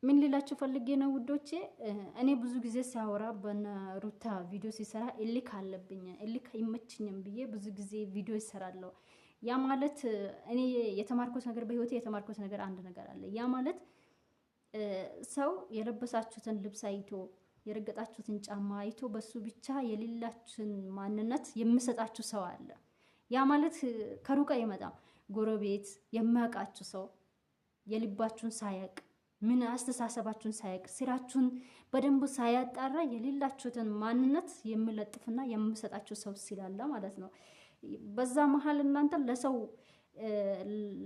ምን ሊላችሁ ፈልጌ ነው ውዶቼ። እኔ ብዙ ጊዜ ሲያወራ በሩታ ቪዲዮ ሲሰራ እልክ አለብኝ እልክ አይመችኝም ብዬ ብዙ ጊዜ ቪዲዮ ይሰራለሁ። ያ ማለት እኔ የተማርኩት ነገር በህይወቴ የተማርኩት ነገር አንድ ነገር አለ። ያ ማለት ሰው የለበሳችሁትን ልብስ አይቶ የረገጣችሁትን ጫማ አይቶ በሱ ብቻ የሌላችሁን ማንነት የሚሰጣችሁ ሰው አለ። ያ ማለት ከሩቅ አይመጣም። ጎረቤት የሚያውቃችሁ ሰው የልባችሁን ሳያቅ ምን አስተሳሰባችሁን ሳያቅ ስራችሁን በደንብ ሳያጣራ የሌላችሁትን ማንነት የሚለጥፍና የሚሰጣችሁ ሰው ሲላለ ማለት ነው። በዛ መሃል እናንተ ለሰው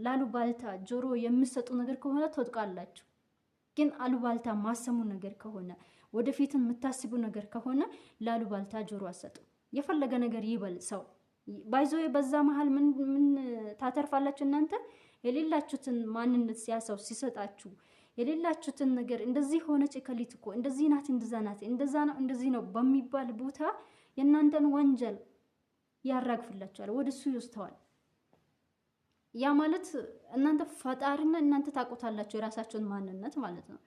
ላሉባልታ ጆሮ የሚሰጡ ነገር ከሆነ ትወድቃላችሁ። ግን አሉባልታ ማሰሙ ነገር ከሆነ ወደፊትን የምታስቡ ነገር ከሆነ ላሉባልታ ጆሮ አሰጡ። የፈለገ ነገር ይበል ሰው ባይዞ በዛ መሃል ምን ታተርፋላችሁ እናንተ? የሌላችሁትን ማንነት ሲያሰው ሲሰጣችሁ የሌላችሁትን ነገር እንደዚህ ሆነች እከሊት እኮ እንደዚህ ናት እንደዛ ናት እንደዛ ነው እንደዚህ ነው በሚባል ቦታ የእናንተን ወንጀል ያራግፍላችኋል፣ ወደሱ ይወስደዋል። ያ ማለት እናንተ ፈጣሪና እናንተ ታውቁታላችሁ የራሳችሁን ማንነት ማለት ነው።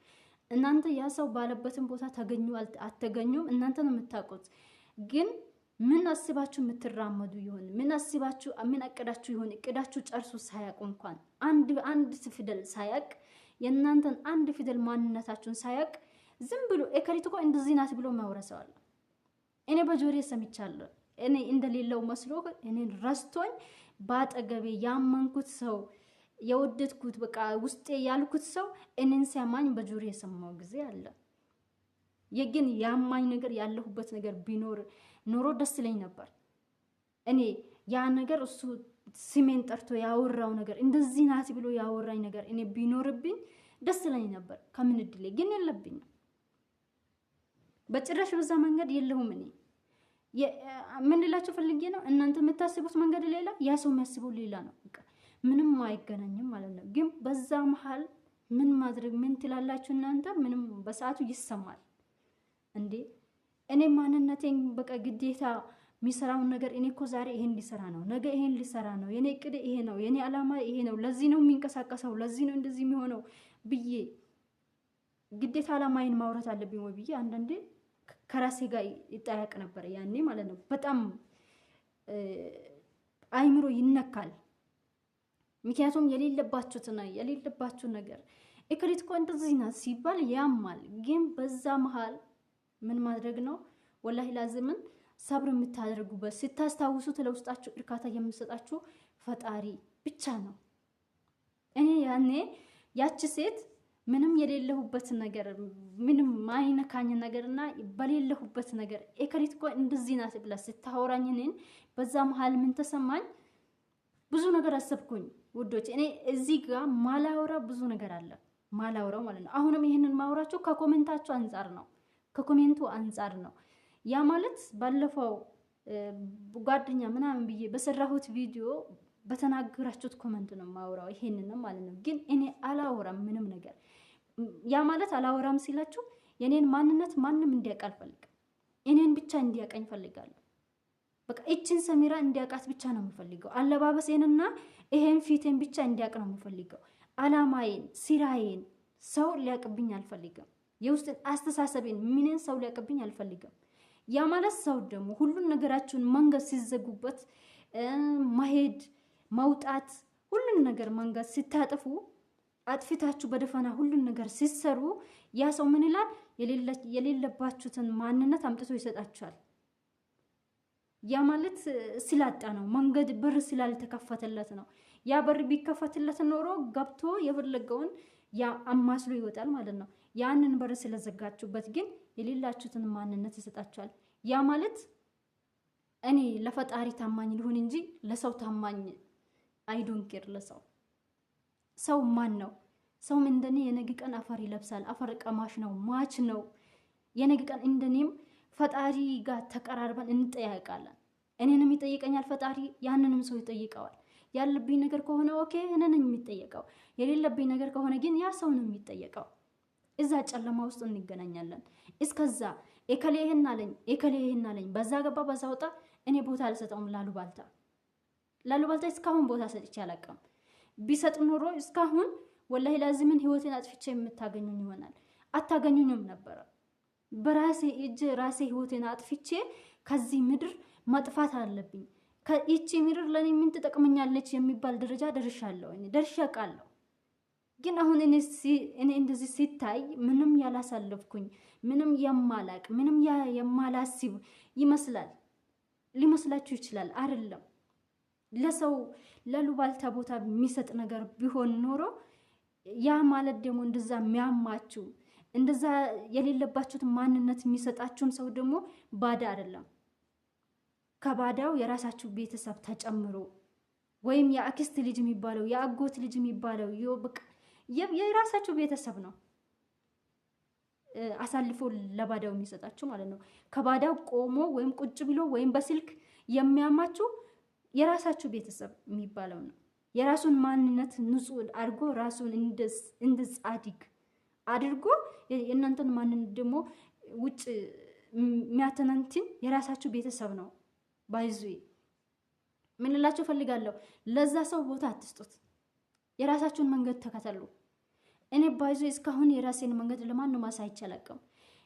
እናንተ ያ ሰው ባለበትን ቦታ ተገኙ አትገኙም እናንተ ነው የምታውቁት። ግን ምን አስባችሁ የምትራመዱ ይሆን? ምን አስባችሁ ምን አቀዳችሁ ይሆን? እቅዳችሁ ጨርሶ ሳያውቁ እንኳን አንድ ፊደል ሳያውቅ የእናንተን አንድ ፊደል ማንነታችሁን ሳያውቅ ዝም ብሎ እከሊት እኮ እንደዚህ ናት ብሎ ማውረሰዋል። እኔ በጆሬ ሰምቻለሁ። እኔ እንደሌለው መስሎ እኔን ረስቶኝ ባጠገቤ ያመንኩት ሰው የወደድኩት በቃ ውስጤ ያልኩት ሰው እኔን ሲያማኝ በጆሬ የሰማው ጊዜ አለ። የግን ያማኝ ነገር ያለሁበት ነገር ቢኖር ኖሮ ደስ ይለኝ ነበር። እኔ ያ ነገር እሱ ስሜን ጠርቶ ያወራው ነገር እንደዚህ ናት ብሎ ያወራኝ ነገር እኔ ቢኖርብኝ ደስ ይለኝ ነበር። ከምን እድሌ ግን የለብኝም። በጭራሽ በዛ መንገድ የለሁም። እኔ ምን ልላችሁ ፈልጌ ነው፣ እናንተ የምታስቡት መንገድ ሌላ፣ ያ ሰው የሚያስበው ሌላ ነው። በቃ ምንም አይገናኝም ማለት ነው። ግን በዛ መሃል ምን ማድረግ ምን ትላላችሁ እናንተ? ምንም በሰዓቱ ይሰማል እንዴ። እኔ ማንነቴን በቃ ግዴታ የሚሰራውን ነገር እኔ እኮ ዛሬ ይሄን ሊሰራ ነው፣ ነገ ይሄን ሊሰራ ነው፣ የኔ እቅድ ይሄ ነው፣ የኔ አላማ ይሄ ነው፣ ለዚህ ነው የሚንቀሳቀሰው፣ ለዚህ ነው እንደዚህ የሚሆነው ብዬ ግዴታ አላማዬን ማውራት አለብኝ ወይ ብዬ አንዳንዴ ከራሴ ጋር ይጣያቅ ነበር ያኔ ማለት ነው። በጣም አይምሮ ይነካል። ምክንያቱም የሌለባችሁ ነገር እከሊት እኮ እንደዚህ ናት ሲባል ያማል። ግን በዛ መሃል ምን ማድረግ ነው? ወላሂ ላዝምን ሰብር የምታደርጉበት ስታስታውሱት ለውስጣችሁ እርካታ የምሰጣችሁ ፈጣሪ ብቻ ነው። እኔ ያኔ ያቺ ሴት ምንም የሌለሁበት ነገር ምንም ማይነካኝ ነገርና በሌለሁበት ነገር እከሊት እኮ እንደዚህ ናት ብላ ስታወራኝ እኔን በዛ መሃል ምን ተሰማኝ? ብዙ ነገር አሰብኩኝ ውዶች። እኔ እዚህ ጋር ማላወራ ብዙ ነገር አለ ማላወራው ማለት ነው። አሁንም ይሄንን ማውራቸው ከኮሜንታቸው አንፃር ነው፣ ከኮሜንቱ አንፃር ነው። ያ ማለት ባለፈው ጓደኛ ምናምን ብዬ በሰራሁት ቪዲዮ በተናገራችሁት ኮሜንት ነው ማውራው ይሄንን ማለት ነው። ግን እኔ አላወራም ምንም ነገር። ያ ማለት አላወራም ሲላችሁ የኔን ማንነት ማንም እንዲያውቅ አልፈልግም። እኔን ብቻ እንዲያውቀኝ ፈልጋለሁ። በቃ እቺን ሰሚራ እንዲያውቃት ብቻ ነው የምፈልገው። አለባበሴንና ይሄን ፊቴን ብቻ እንዲያውቅ ነው የምፈልገው። አላማዬን፣ ስራዬን ሰው ሊያውቅብኝ አልፈልግም። የውስጥን አስተሳሰቤን ምንን ሰው ሊያውቅብኝ አልፈልግም። ያ ማለት ሰው ደግሞ ሁሉን ነገራችሁን መንገድ ሲዘጉበት መሄድ መውጣት ሁሉን ነገር መንገድ ሲታጠፉ አጥፊታችሁ በደፈና ሁሉን ነገር ሲሰሩ ያ ሰው ምን ይላል? የሌለባችሁትን ማንነት አምጥቶ ይሰጣችኋል። ያ ማለት ስላጣ ነው፣ መንገድ በር ስላልተከፈተለት ነው። ያ በር ቢከፈትለት ኖሮ ገብቶ የፈለገውን ያ አማስሎ ይወጣል ማለት ነው። ያንን በር ስለዘጋችሁበት ግን የሌላችሁትን ማንነት ይሰጣችኋል። ያ ማለት እኔ ለፈጣሪ ታማኝ ልሁን እንጂ ለሰው ታማኝ አይዶንኬር። ሰው ማን ነው? ሰው እንደኔ የነገ ቀን አፈር ይለብሳል። አፈር ቀማሽ ነው፣ ማች ነው። የነገ ቀን እንደኔም ፈጣሪ ጋር ተቀራርበን እንጠያቃለን። እኔንም ይጠይቀኛል ፈጣሪ፣ ያንንም ሰው ይጠይቀዋል። ያለብኝ ነገር ከሆነ ኦኬ እኔን የሚጠየቀው፣ የሌለብኝ ነገር ከሆነ ግን ያ ሰው ነው የሚጠየቀው። እዛ ጨለማ ውስጥ እንገናኛለን። እስከዛ እከሌ ይሄን አለኝ በዛ ገባ በዛ ወጣ። እኔ ቦታ አልሰጠውም ላሉባልታ እስካሁን ቦታ ሰጥቼ አላውቅም። ቢሰጥ ኖሮ እስካሁን ወላሂ ላዚምን ህይወቴን አጥፍቼ የምታገኙኝ ይሆናል። አታገኙኝም ነበር። በራሴ እጅ ራሴ ህይወቴን አጥፍቼ ከዚህ ምድር መጥፋት አለብኝ። ከይቺ ምድር ለኔ ምን ትጠቅመኛለች የሚባል ደረጃ ደርሻለሁ። ደርሼ አውቃለሁ። ግን አሁን እኔ እንደዚህ ሲታይ ምንም ያላሳለፍኩኝ ምንም የማላቅ ምንም የማላስብ ይመስላል። ሊመስላችሁ ይችላል። አይደለም። ለሰው ለሉባልታ ቦታ የሚሰጥ ነገር ቢሆን ኖሮ ያ ማለት ደግሞ እንደዛ የሚያማችሁ እንደዛ የሌለባችሁት ማንነት የሚሰጣችሁን ሰው ደግሞ ባዳ አይደለም። ከባዳው የራሳችሁ ቤተሰብ ተጨምሮ ወይም የአክስት ልጅ የሚባለው የአጎት ልጅ የሚባለው የራሳችሁ ቤተሰብ ነው አሳልፎ ለባዳው የሚሰጣችሁ ማለት ነው። ከባዳው ቆሞ ወይም ቁጭ ብሎ ወይም በስልክ የሚያማችሁ የራሳችሁ ቤተሰብ የሚባለው ነው። የራሱን ማንነት ንጹህ አድርጎ ራሱን እንደ ጻድቅ አድርጎ የእናንተን ማንነት ደግሞ ውጭ የሚያተነንትን የራሳችሁ ቤተሰብ ነው። ባይዙ ምን ልላችሁ ፈልጋለሁ፣ ለዛ ሰው ቦታ አትስጡት። የራሳችሁን መንገድ ተከተሉ። እኔ ባይዙ እስካሁን የራሴን መንገድ ለማንም አሳይቻለቅም።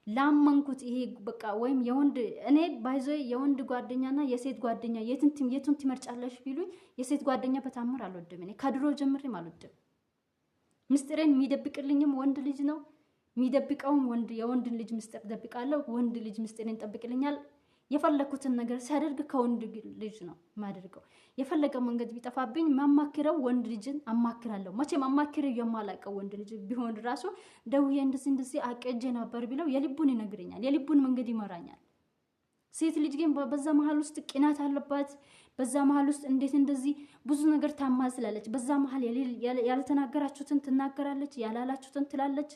ላመንኩት ይሄ በቃ ወይም የወንድ እኔ ባይዞ የወንድ ጓደኛና የሴት ጓደኛ የቱን ትመርጫለሽ ቢሉኝ የሴት ጓደኛ በታምር አልወድም። እኔ ከድሮ ጀምሬም አልወድም። ምስጢሬን የሚደብቅልኝም ወንድ ልጅ ነው። የሚደብቀውም የወንድን ልጅ ምስጢር ደብቃለሁ። ወንድ ልጅ ምስጢሬን ጠብቅልኛል። የፈለኩትን ነገር ሲያደርግ ከወንድ ልጅ ነው ማደርገው። የፈለገ መንገድ ቢጠፋብኝ ማማክረው ወንድ ልጅን አማክራለሁ። መቼም አማክረው የማላቀው ወንድ ልጅ ቢሆን ራሱ ደውዬ እንደዚህ አቀጀ ነበር ቢለው የልቡን ይነግረኛል። የልቡን መንገድ ይመራኛል። ሴት ልጅ ግን በዛ መሃል ውስጥ ቅናት አለባት። በዛ መሃል ውስጥ እንዴት እንደዚህ ብዙ ነገር ታማዝላለች። በዛ መሃል ያልተናገራችሁትን ትናገራለች፣ ያላላችሁትን ትላለች።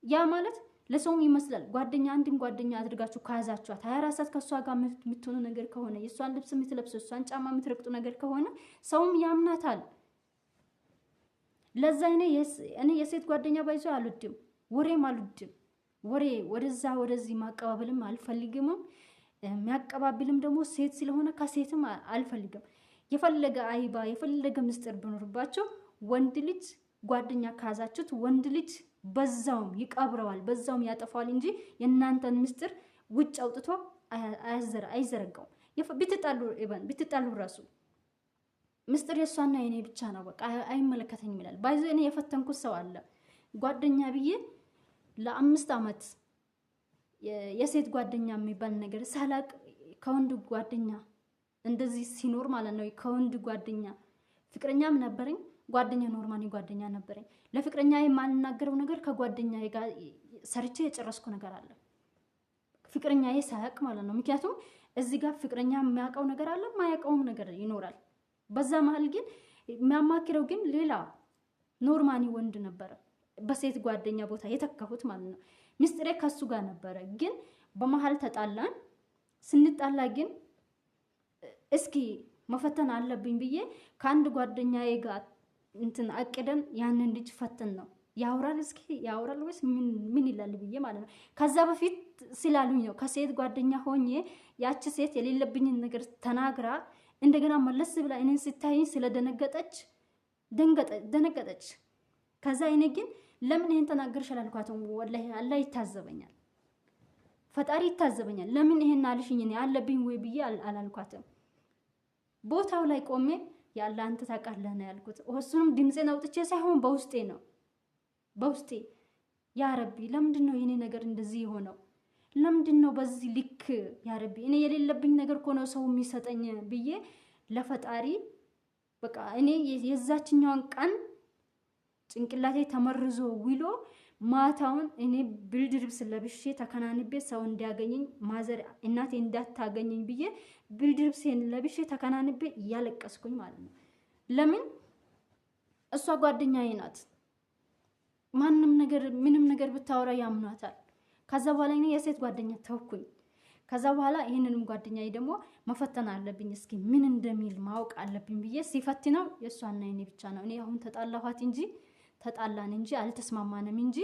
ያ ማለት ለሰውም ይመስላል። ጓደኛ አንድን ጓደኛ አድርጋችሁ ካያዛችኋት 24 ሰዓት ከሷ ጋር የምትሆኑ ነገር ከሆነ የሷን ልብስ የምትለብሱ የሷን ጫማ የምትረግጡ ነገር ከሆነ ሰውም ያምናታል። ለዛ እኔ የሴት ጓደኛ ባይዞ አልወድም፣ ወሬም አልወድም። ወሬ ወደዚህ ማቀባበልም አልፈልግምም። የሚያቀባብልም ደግሞ ሴት ስለሆነ ከሴትም አልፈልግም። የፈለገ አይባ የፈለገ ምስጢር ብኖርባቸው ወንድ ልጅ ጓደኛ ካያዛችሁት ወንድ ልጅ በዛውም ይቀብረዋል፣ በዛውም ያጠፋዋል እንጂ የእናንተን ምስጢር ውጭ አውጥቶ አይዘረጋውም። ብትጣሉ ራሱ ምስጢር የሷና የኔ ብቻ ነው፣ በቃ አይመለከተኝም ይላል። ባይዞ እኔ የፈተንኩት ሰው አለ ጓደኛ ብዬ ለ5 ዓመት የሴት ጓደኛ የሚባል ነገር ሳላቅ ከወንድ ጓደኛ እንደዚህ ሲኖር ማለት ነው። ከወንድ ጓደኛ ፍቅረኛም ነበረኝ፣ ጓደኛ ኖርማኒ ጓደኛ ነበረኝ። ለፍቅረኛ የማልናገረው ነገር ከጓደኛዬ ጋር ሰርቼ የጨረስኩ ነገር አለ፣ ፍቅረኛዬ ሳያውቅ ማለት ነው። ምክንያቱም እዚህ ጋር ፍቅረኛ የሚያውቀው ነገር አለ፣ የማያውቀውም ነገር ይኖራል። በዛ መሀል ግን የሚያማክረው ግን ሌላ ኖርማኒ ወንድ ነበረ፣ በሴት ጓደኛ ቦታ የተካሁት ማለት ነው። ምስጢሬ ከሱ ጋር ነበረ፣ ግን በመሀል ተጣላን። ስንጣላ ግን እስኪ መፈተን አለብኝ ብዬ ከአንድ ጓደኛዬ ጋር እንትን አቅደን ያንን ልጅ ፈተን ነው ያወራል ወይስ ምን ይላል ብዬ ማለት ነው። ከዛ በፊት ስላሉኝ ነው ከሴት ጓደኛ ሆኜ ያቺ ሴት የሌለብኝን ነገር ተናግራ እንደገና መለስ ብላ እኔን ስታይኝ ስለደነገጠች ደነገጠች። ከዛ እኔ ግን ለምን ይሄን ተናገርሽ አላልኳትም። ወላሂ አላህ ይታዘበኛል፣ ፈጣሪ ይታዘበኛል። ለምን ይሄን አልሽኝ እኔ አለብኝ ወይ ብዬ አላልኳትም። ቦታው ላይ ቆሜ ያለ አንተ ታውቃለህ ነው ያልኩት። እሱንም ድምጼን አውጥቼ ሳይሆን በውስጤ ነው። በውስጤ ያ ረቢ ለምንድን ነው የኔ ነገር እንደዚህ የሆነው? ለምንድን ነው በዚህ ልክ ያ ረቢ እኔ የሌለብኝ ነገር እኮ ነው ሰው የሚሰጠኝ ብዬ ለፈጣሪ በቃ እኔ የዛችኛውን ቀን ጭንቅላቴ ተመርዞ ውሎ ማታውን እኔ ብርድ ልብስ ለብሼ ተከናንቤ ሰው እንዲያገኘኝ ማዘር እናቴ እንዳታገኘኝ ብዬ ብርድ ልብሴን ለብሼ ተከናንቤ እያለቀስኩኝ ማለት ነው። ለምን እሷ ጓደኛዬ ናት። ምንም ነገር ብታወራ ያምኗታል። ከዛ በኋላ እኔ የሴት ጓደኛ ተውኩኝ። ከዛ በኋላ ይሄንንም ጓደኛዬ ደግሞ መፈተን አለብኝ፣ እስኪ ምን እንደሚል ማወቅ አለብኝ ብዬ ሲፈትነው የእሷና የኔ ብቻ ነው። እኔ አሁን ተጣላን እንጂ አልተስማማንም እንጂ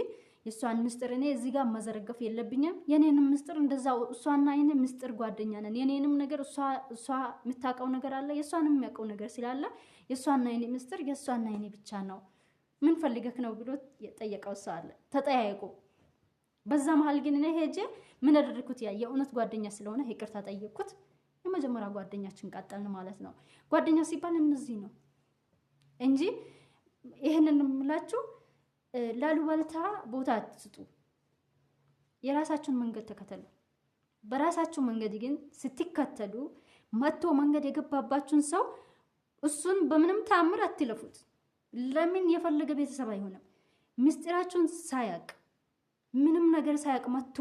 የእሷን ምስጢር እኔ እዚህ ጋር መዘረገፍ የለብኝም። የኔንም ምስጢር እንደዛው እሷና የኔ ምስጢር ጓደኛ ነን። የኔንም ነገር እሷ የምታውቀው ነገር አለ፣ የእሷንም የሚያውቀው ነገር ስላለ የእሷና የኔ ምስጢር የእሷና የኔ ብቻ ነው ምን ፈልገክ ነው ብሎ የጠየቀው ሰው አለ። ተጠያየቁ። በዛ መሀል ግን እኔ ሄጄ ምን አደረኩት? ያ የእውነት ጓደኛ ስለሆነ ይቅርታ ጠየቅኩት። የመጀመሪያ ጓደኛችን ቀጠልን ማለት ነው። ጓደኛ ሲባል እነዚህ ነው እንጂ ይሄንን የምላችሁ ላሉባልታ ቦታ አትስጡ። የራሳችሁን መንገድ ተከተሉ። በራሳችሁ መንገድ ግን ስትከተሉ መጥቶ መንገድ የገባባችሁን ሰው እሱን በምንም ተአምር አትለፉት። ለምን የፈለገ ቤተሰብ አይሆንም። ምስጢራችሁን ሳያቅ ምንም ነገር ሳያቅ መጥቶ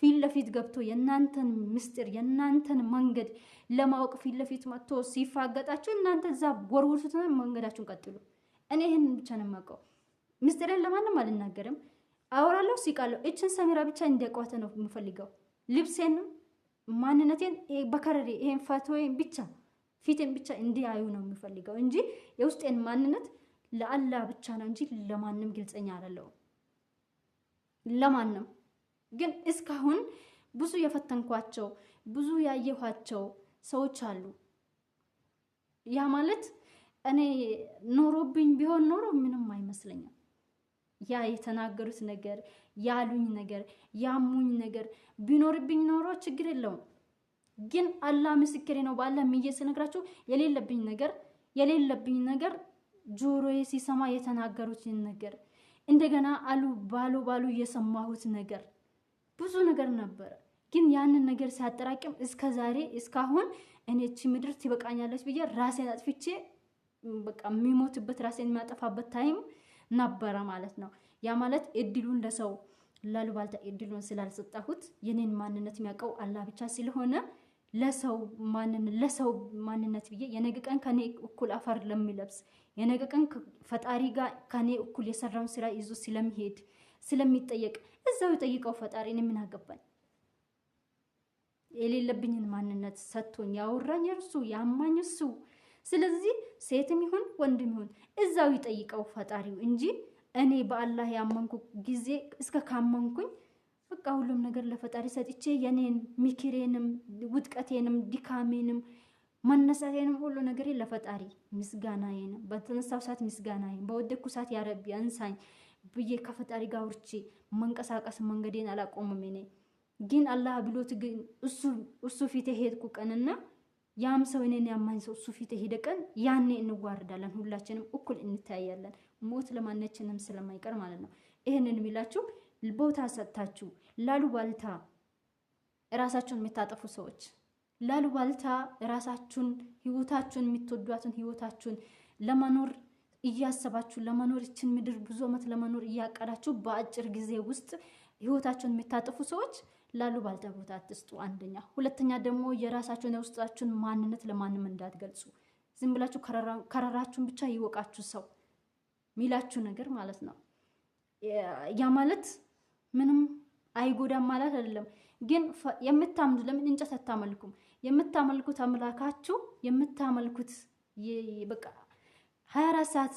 ፊት ለፊት ገብቶ የእናንተን ምስጢር የእናንተን መንገድ ለማወቅ ፊት ለፊት መጥቶ ሲፋገጣችሁ እናንተ እዛ ወርውሩትና መንገዳችሁን ቀጥሉ። እኔ ይሄንን ብቻ ነው የማውቀው። ምስጢሬን ለማንም አልናገርም። አወራለሁ፣ ሲቃለሁ። እችን ሰሚራ ብቻ እንዲያቋተ ነው የምፈልገው። ልብሴን፣ ማንነቴን በከረሬ ይሄን ፋቶዬን ብቻ ፊቴን ብቻ እንዲያዩ ነው የምፈልገው እንጂ የውስጤን ማንነት ለአላህ ብቻ ነው እንጂ ለማንም ግልጸኛ አይደለሁም። ለማንም ግን እስካሁን ብዙ የፈተንኳቸው ብዙ ያየኋቸው ሰዎች አሉ። ያ ማለት እኔ ኖሮብኝ ቢሆን ኖሮ ምንም አይመስለኝም። ያ የተናገሩት ነገር ያሉኝ ነገር ያሙኝ ነገር ቢኖርብኝ ኖሮ ችግር የለውም። ግን አላህ ምስክሬ ነው። በአላህ ምዬ ስነግራችሁ የሌለብኝ ነገር ጆሮዬ ሲሰማ የተናገሩትን ነገር እንደገና አሉ ባሉ የሰማሁት ነገር ብዙ ነገር ነበር። ግን ያንን ነገር ሲያጠራቅም እስከ ዛሬ እስካሁን እኔ እቺ ምድር ትበቃኛለች ብዬ ራሴን አጥፍቼ በቃ የሚሞትበት ራሴን የሚያጠፋበት ታይም ነበረ ማለት ነው። ያ ማለት እድሉን ለሰው ላሉባልታ እድሉን ስላልሰጣሁት የኔን ማንነት የሚያውቀው አላህ ብቻ ስለሆነ ለሰው ማንነት ብዬ የነገ ቀን ከኔ እኩል አፈር ለሚለብስ የነገ ቀን ፈጣሪ ጋር ከኔ እኩል የሰራውን ስራ ይዞ ስለሚሄድ ስለሚጠየቅ እዛው ይጠይቀው ፈጣሪ። እኔ ምን አገባኝ? የሌለብኝን ማንነት ሰጥቶኝ ያወራኝ እርሱ ያማኝ እሱ። ስለዚህ ሴትም ይሁን ወንድም ይሁን እዛው ይጠይቀው ፈጣሪው እንጂ እኔ በአላህ ያመንኩ ጊዜ እስከ ካመንኩኝ በቃ ሁሉም ነገር ለፈጣሪ ሰጥቼ የኔን ምክሬንም ውድቀቴንም ድካሜንም መነሳቴንም ሁሉ ነገር ለፈጣሪ ምስጋናዬን በተነሳው ሰዓት ምስጋናዬን በወደኩ ሰዓት ያ ረቢ አንሳኝ ብዬ ከፈጣሪ ጋር ወርቼ መንቀሳቀስ መንገዴን አላቆምም። እኔ ግን አላህ ብሎት ግን እሱ ፊት ሄድኩ ቀንና ያም ሰው እኔን ያማኝ ሰው እሱ ፊት ሄደ ቀን ያኔ እንዋርዳለን፣ ሁላችንም እኩል እንታያለን። ሞት ለማንኛችንም ስለማይቀር ማለት ነው። ይሄንን የሚላችሁ ቦታ ሰጥታችሁ ላሉባልታ ራሳችሁን የምታጠፉ ሰዎች ላሉባልታ ራሳችሁን ህይወታችሁን የምትወዷትን ህይወታችሁን ለመኖር እያሰባችሁ ለመኖር እችን ምድር ብዙ ዓመት ለመኖር እያቀዳችሁ በአጭር ጊዜ ውስጥ ህይወታችሁን የምታጠፉ ሰዎች ላሉባልታ ቦታ አትስጡ። አንደኛ። ሁለተኛ ደግሞ የራሳችሁን የውስጣችሁን ማንነት ለማንም እንዳትገልጹ። ዝም ብላችሁ ከረራችሁን ብቻ ይወቃችሁ ሰው ሚላችሁ ነገር ማለት ነው። ያ ማለት ምንም አይጎዳም ማለት አይደለም። ግን የምታምኑት ለምን እንጨት አታመልኩም? የምታመልኩት አምላካችሁ የምታመልኩት በቃ 24 ሰዓት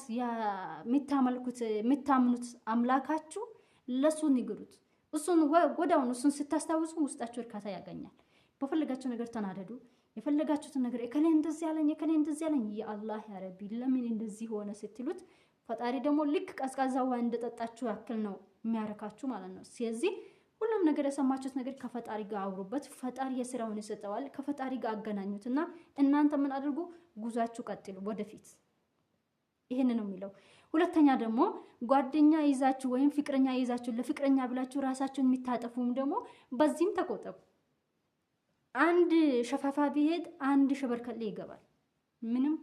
የምታምኑት አምላካችሁ ለሱ ንገሩት። እሱን ወዳውን እሱን ስታስታውሱ ውስጣችሁ እርካታ ያገኛል። በፈለጋችሁ ነገር ተናደዱ። የፈለጋችሁትን ነገር እከሌ እንደዚህ ያለኝ ያ አላህ ያ ረቢ ለምን እንደዚህ ሆነ ስትሉት ፈጣሪ ደግሞ ልክ ቀዝቃዛ ውሃ እንደጠጣችሁ ያክል ነው የሚያረካችሁ ማለት ነው። ስለዚህ ሁሉም ነገር የሰማችሁት ነገር ከፈጣሪ ጋር አውሩበት። ፈጣሪ የስራውን ይሰጠዋል። ከፈጣሪ ጋር አገናኙትና እናንተ ምን አድርጉ? ጉዛችሁ ቀጥሉ ወደፊት። ይሄን ነው የሚለው። ሁለተኛ ደግሞ ጓደኛ ይዛችሁ ወይም ፍቅረኛ ይዛችሁ ለፍቅረኛ ብላችሁ ራሳችሁን የሚታጠፉም ደግሞ በዚህም ተቆጠቡ። አንድ ሸፋፋ ቢሄድ አንድ ሸበርከሌ ይገባል። ምንም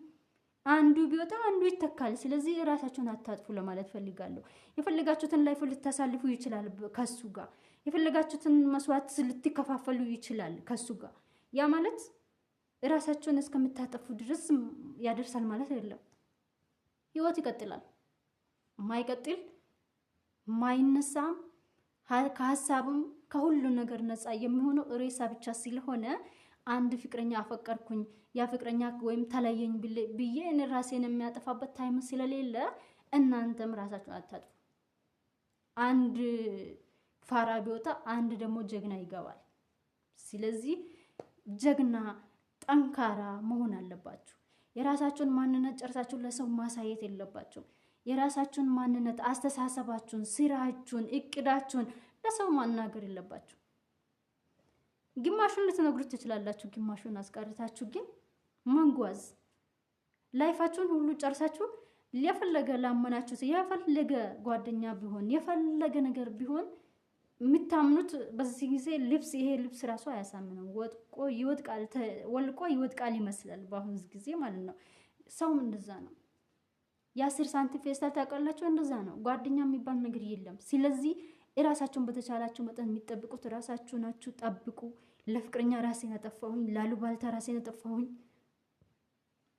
አንዱ ቢወጣ አንዱ ይተካል። ስለዚህ ራሳችሁን አታጥፉ ለማለት ፈልጋለሁ። የፈለጋችሁትን ላይፍ ልታሳልፉ ይችላል ከሱ ጋር። የፈለጋችሁትን መስዋዕት ልትከፋፈሉ ይችላል ከሱ ጋር። ያ ማለት ራሳችሁን እስከምታጠፉ ድረስ ያደርሳል ማለት አይደለም። ህይወት ይቀጥላል። ማይቀጥል ማይነሳም ከሀሳብም ከሁሉ ነገር ነፃ የሚሆነው ሬሳ ብቻ ስለሆነ አንድ ፍቅረኛ አፈቀርኩኝ ያ ፍቅረኛ ወይም ተለየኝ ብዬ እኔ ራሴን የሚያጠፋበት ታይም ስለሌለ እናንተም ራሳችሁን አታጥፉ። አንድ ፋራ ቢወጣ አንድ ደግሞ ጀግና ይገባል። ስለዚህ ጀግና ጠንካራ መሆን አለባችሁ። የራሳችሁን ማንነት ጨርሳችሁ ለሰው ማሳየት የለባችሁ። የራሳችሁን ማንነት፣ አስተሳሰባችሁን፣ ስራችሁን፣ እቅዳችሁን ለሰው ማናገር የለባችሁ። ግማሹን ልትነግሩት ትችላላችሁ፣ ግማሹን አስቀርታችሁ ግን መንጓዝ ላይፋችሁን ሁሉ ጨርሳችሁ የፈለገ ላመናችሁት የፈለገ ጓደኛ ቢሆን የፈለገ ነገር ቢሆን የምታምኑት በዚህ ጊዜ ልብስ ይሄ ልብስ ራሱ አያሳምነው። ወልቆ ይወድቃል ይመስላል በአሁኑ ጊዜ ማለት ነው። ሰውም እንደዛ ነው። የ10 ሳንቲም ፌስታል ታውቃላችሁ፣ እንደዛ ነው። ጓደኛ የሚባል ነገር የለም። ስለዚህ እራሳችሁን በተቻላችሁ መጠን የሚጠብቁት ራሳችሁ ናችሁ። ጠብቁ። ለፍቅረኛ ራሴን አጠፋሁኝ፣ ላሉባልታ ራሴን አጠፋሁኝ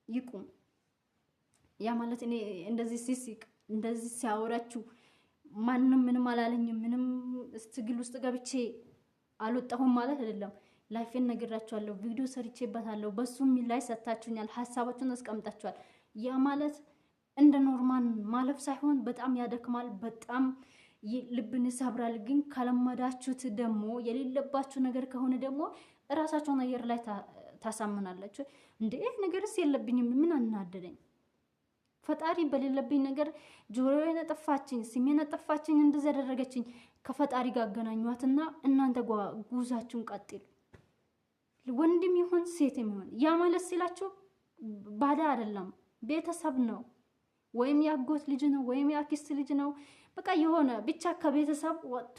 ይቁም። ያ ማለት እኔ እንደዚህ ሲስቅ እንደዚህ ሲያወራችሁ ማንም ምንም አላለኝም ምንም ትግል ውስጥ ገብቼ አልወጣሁም ማለት አይደለም። ላይፌን ነግራችኋለሁ፣ ቪዲዮ ሰርቼበታለሁ። በሱም ላይ ሰጣችሁኛል፣ ሐሳባችሁን አስቀምጣችኋል። ያ ማለት እንደ ኖርማል ማለፍ ሳይሆን በጣም ያደክማል፣ በጣም ልብን ይሰብራል። ግን ከለመዳችሁት ደግሞ የሌለባችሁ ነገር ከሆነ ደግሞ እራሳችሁን አየር ላይ ታሳምናላችሁ። እንዴ ነገርስ የለብኝም ምን አናደደኝ? ፈጣሪ በሌለብኝ ነገር ጆሮዬን አጠፋችኝ፣ ስሜን አጠፋችኝ፣ እንደዛ ያደረገችኝ ከፈጣሪ ጋር አገናኟትና እናንተ ጉዛችሁን ቀጥሉ። ወንድም ይሁን ሴትም ይሁን ያ ማለት ሲላችሁ ባዳ አይደለም፣ ቤተሰብ ነው። ወይም ያጎት ልጅ ነው ወይም ያክስት ልጅ ነው። በቃ የሆነ ብቻ ከቤተሰብ ወጥቶ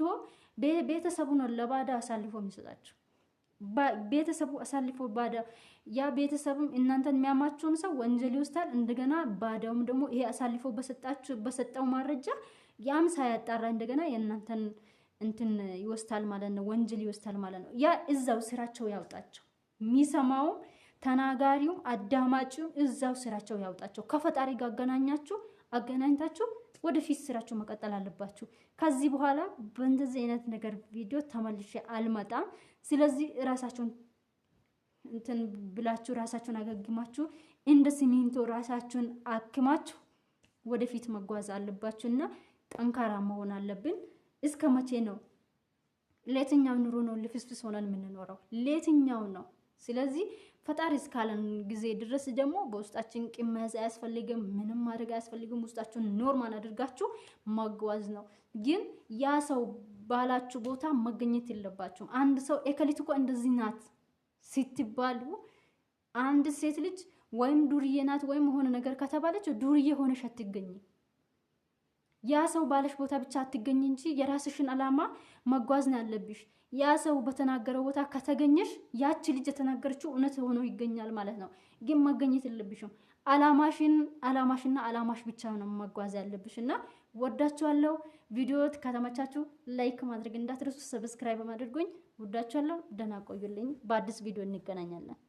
ቤተሰቡ ነው ለባዳ አሳልፎ የሚሰጣችሁ። ቤተሰቡ አሳልፎ ባዳ ያ ቤተሰብም እናንተን የሚያማችሁን ሰው ወንጀል ይወስዳል። እንደገና ባዳውም ደግሞ ይሄ አሳልፎ በሰጠው ማረጃ ያም ሳያጣራ እንደገና የእናንተን እንትን ይወስዳል ማለት ነው፣ ወንጀል ይወስዳል ማለት ነው። ያ እዛው ስራቸው ያውጣቸው። የሚሰማውም ተናጋሪውም አዳማጭውም እዛው ስራቸው ያውጣቸው። ከፈጣሪ ጋር አገናኝታችሁ ወደፊት ስራችሁ መቀጠል አለባችሁ። ከዚህ በኋላ በእንደዚህ አይነት ነገር ቪዲዮ ተመልሼ አልመጣም። ስለዚህ ራሳችሁን እንትን ብላችሁ ራሳችሁን አገግማችሁ እንደ ሲሚንቶ ራሳችሁን አክማችሁ ወደፊት መጓዝ አለባችሁና ጠንካራ መሆን አለብን። እስከ መቼ ነው? ለየትኛው ኑሮ ነው ልፍስፍስ ሆነን የምንኖረው? ለየትኛው ነው? ስለዚህ ፈጣሪ እስካለን ጊዜ ድረስ ደግሞ በውስጣችን ቂም መያዝ አያስፈልግም፣ ምንም ማድረግ አያስፈልግም። ውስጣችሁን ኖርማል አድርጋችሁ ማጓዝ ነው። ግን ያ ሰው ባላችሁ ቦታ መገኘት የለባችሁም። አንድ ሰው ኤከሊት እኮ እንደዚህ ናት ስትባሉ አንድ ሴት ልጅ ወይም ዱርዬ ናት ወይም ሆነ ነገር ከተባለች ዱርዬ ሆነሽ አትገኝ። ያ ሰው ባለሽ ቦታ ብቻ አትገኝ እንጂ የራስሽን አላማ መጓዝ ነው ያለብሽ። ያ ሰው በተናገረው ቦታ ከተገኘሽ ያቺ ልጅ የተናገረችው እውነት ሆኖ ይገኛል ማለት ነው። ግን መገኘት የለብሽም። አላማሽና አላማሽ ብቻ ነው መጓዝ ያለብሽና ወዳችኋለሁ። ቪዲዮ ከተመቻችሁ ላይክ ማድረግ እንዳትረሱ፣ ሰብስክራይብ ማድረጉኝ። ወዳችኋለሁ። ደህና ቆዩልኝ። በአዲስ ቪዲዮ እንገናኛለን።